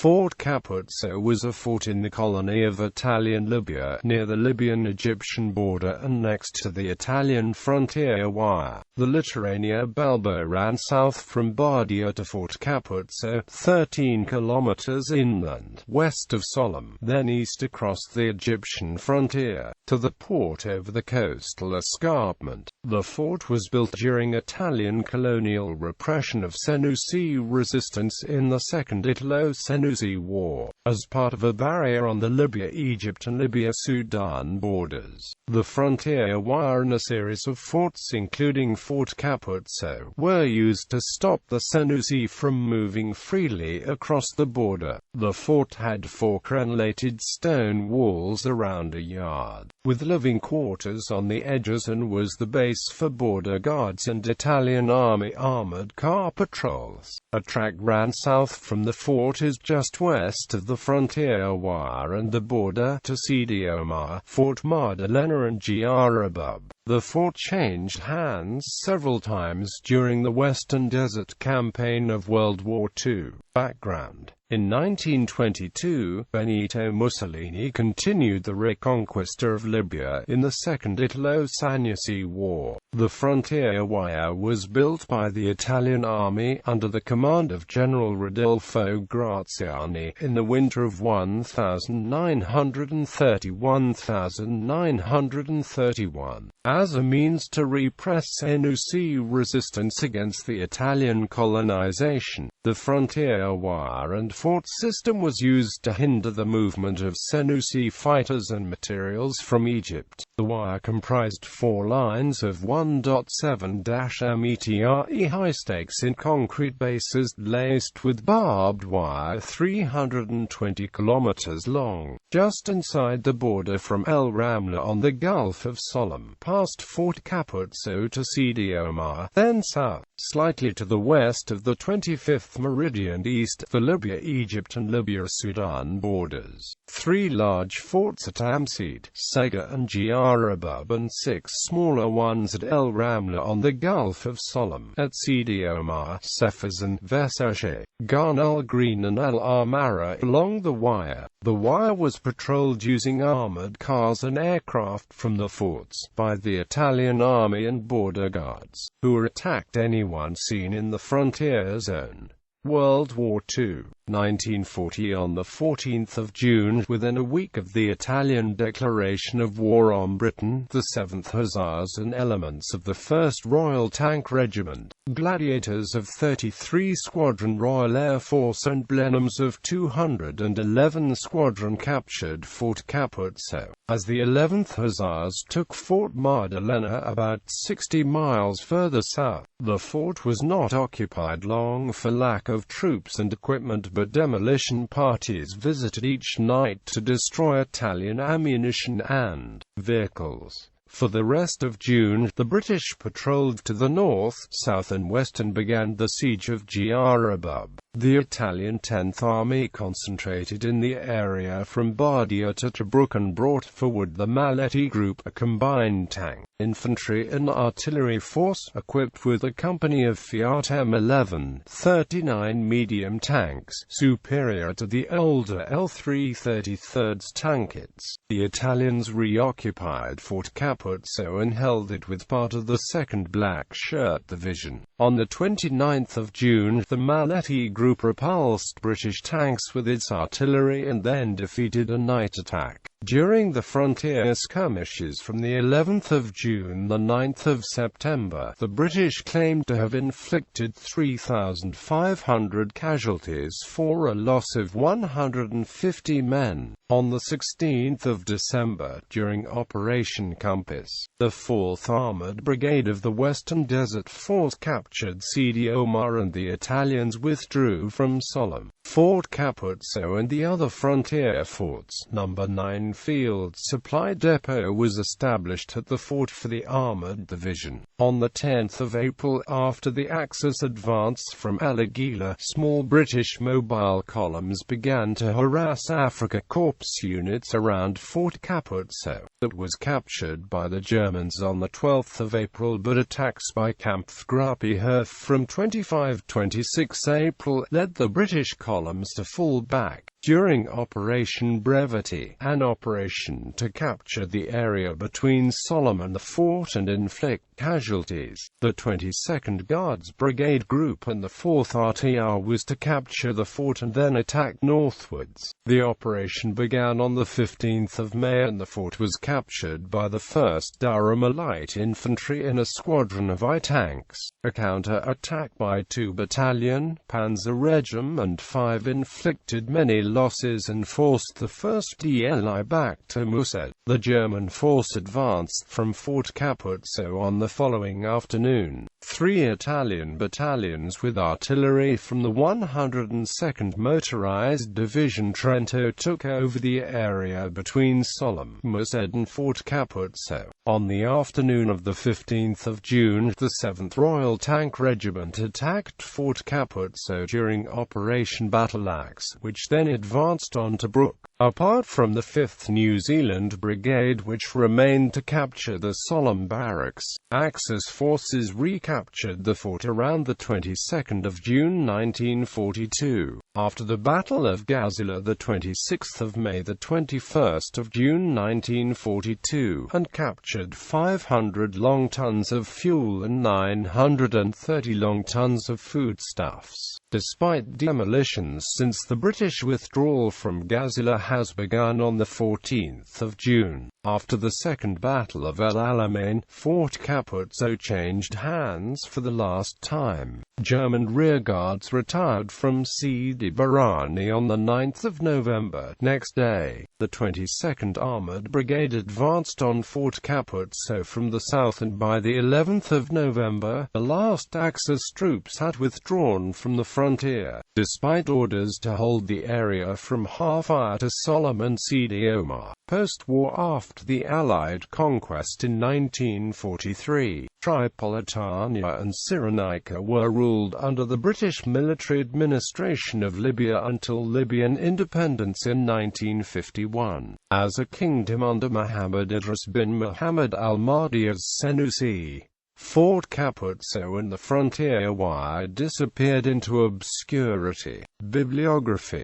Fort Capuzzo was a fort in the colony of Italian Libya, near the Libyan-Egyptian border and next to the Italian frontier wire. The Litoranea Balbo ran south from Bardia to Fort Capuzzo, 13 kilometres inland, west of Sollum, then east across the Egyptian frontier, to the port over the coastal escarpment. The fort was built during Italian colonial repression of Senussi resistance in the Second Italo-Senussi War, as part of a barrier on the Libya-Egypt and Libya-Sudan borders. The frontier wire and a series of forts including Fort Capuzzo were used to stop the Senussi from moving freely across the border. The fort had 4 crenellated stone walls around a yard, with living quarters on the edges, and was the base for border guards and Italian Army armored car patrols. A track ran south from the fort is just west of the frontier wire and the border to Sidi Omar, Fort Maddalena and Jappalang. The fort changed hands several times during the Western Desert Campaign of World War II. Background: in 1922, Benito Mussolini continued the reconquista of Libya in the Second Italo-Senussi War. The frontier wire was built by the Italian army under the command of General Rodolfo Graziani in the winter of 1930–1931, as a means to repress Senussi resistance against the Italian colonization. The frontier wire and fort system was used to hinder the movement of Senussi fighters and materials from Egypt. The wire comprised 4 lines of 1.7 metre high stakes in concrete bases laced with barbed wire 320 kilometers long, just inside the border from El Ramla on the Gulf of Sollum, past Fort Capuzzo to Sidi Omar, then south, slightly to the west of the 25th meridian east, the Libya-Egypt and Libya-Sudan borders. 3 large forts at Amsid, Sega and Jappalang, and 6 smaller ones at El Ramla on the Gulf of Sollum, at Sidi Omar, Sefazan, Vesache, Garnal Green and El Armara along the wire. The wire was patrolled using armored cars and aircraft from the forts by the Italian army and border guards, who attacked anyone seen in the frontier zone. World War II, 1940. On the 14th of June, within a week of the Italian declaration of war on Britain, the 7th Hussars and elements of the 1st Royal Tank Regiment, Gladiators of 33 Squadron Royal Air Force and Blenheims of 211 Squadron captured Fort Capuzzo, as the 11th Hussars took Fort Maddalena about 60 miles further south. The fort was not occupied long for lack of troops and equipment, but demolition parties visited each night to destroy Italian ammunition and vehicles. For the rest of June, the British patrolled to the north, south and west and began the siege of Jappalang. The Italian 10th Army concentrated in the area from Bardia to Tobruk and brought forward the Maletti Group, a combined tank, infantry and artillery force, equipped with a company of Fiat M11, 39 medium tanks, superior to the older L333 tankettes. The Italians reoccupied Fort Capuzzo and held it with part of the 2nd Black Shirt Division. On the 29th of June, the Maletti Group repulsed British tanks with its artillery and then defeated a night attack. During the frontier skirmishes from the 11th of June to the 9th of September, the British claimed to have inflicted 3,500 casualties for a loss of 150 men. On the 16th of December, during Operation Compass, the 4th Armored Brigade of the Western Desert Force captured Sidi Omar and the Italians withdrew from Sollum. Fort Capuzzo and the other frontier forts, number 9 main field supply depot was established at the fort for the armoured division. On the 10th of April, after the Axis advance from El Agheila, small British mobile columns began to harass Afrika Korps units around Fort Capuzzo. It was captured by the Germans on the 12th of April, but attacks by Kampfgruppe Herf from 25–26 April led the British columns to fall back. During Operation Brevity, an operation to capture the area between Sollum and the fort and inflict casualties, the 22nd Guards Brigade Group and the 4th RTR was to capture the fort and then attack northwards. The operation began on the 15th of May and the fort was captured by the 1st Daruma Light Infantry in a squadron of I-tanks. A counter-attack by 2 Battalion, Panzer Regiment 5 inflicted many losses and forced the 1st DLI back to Mused. The German force advanced from Fort Capuzzo on the following afternoon. 3 Italian battalions with artillery from the 102nd Motorized Division Trento took over the area between Sollum, Mused and Fort Capuzzo. On the afternoon of the 15th of June, the 7th Royal Tank Regiment attacked Fort Capuzzo during Operation Battleaxe, which then advanced on Tobruk. Apart from the 5th New Zealand Brigade, which remained to capture the Sollum barracks, Axis forces recaptured the fort around the 22nd of June 1942. After the Battle of Gazila, the 26th of May, the 21st of June 1942, and captured 500 long tons of fuel and 930 long tons of foodstuffs. Despite demolitions since the British withdrawal from Gazila has begun on the 14th of June. After the Second Battle of El Alamein, Fort Capuzzo changed hands for the last time. German rearguards retired from Sidi Barrani on the 9th of November. Next day, the 22nd Armoured Brigade advanced on Fort Capuzzo from the south, and by the 11th of November, the last Axis troops had withdrawn from the frontier. Despite orders to hold the area from Hafaya to Sollum and Sidi Omar, post-war after the Allied conquest in 1943, Tripolitania and Cyrenaica were ruled under the British military administration of Libya until Libyan independence in 1951. As a kingdom under Muhammad Idris bin Muhammad al-Mahdi as Senussi, Fort Capuzzo and the frontier wire disappeared into obscurity. Bibliography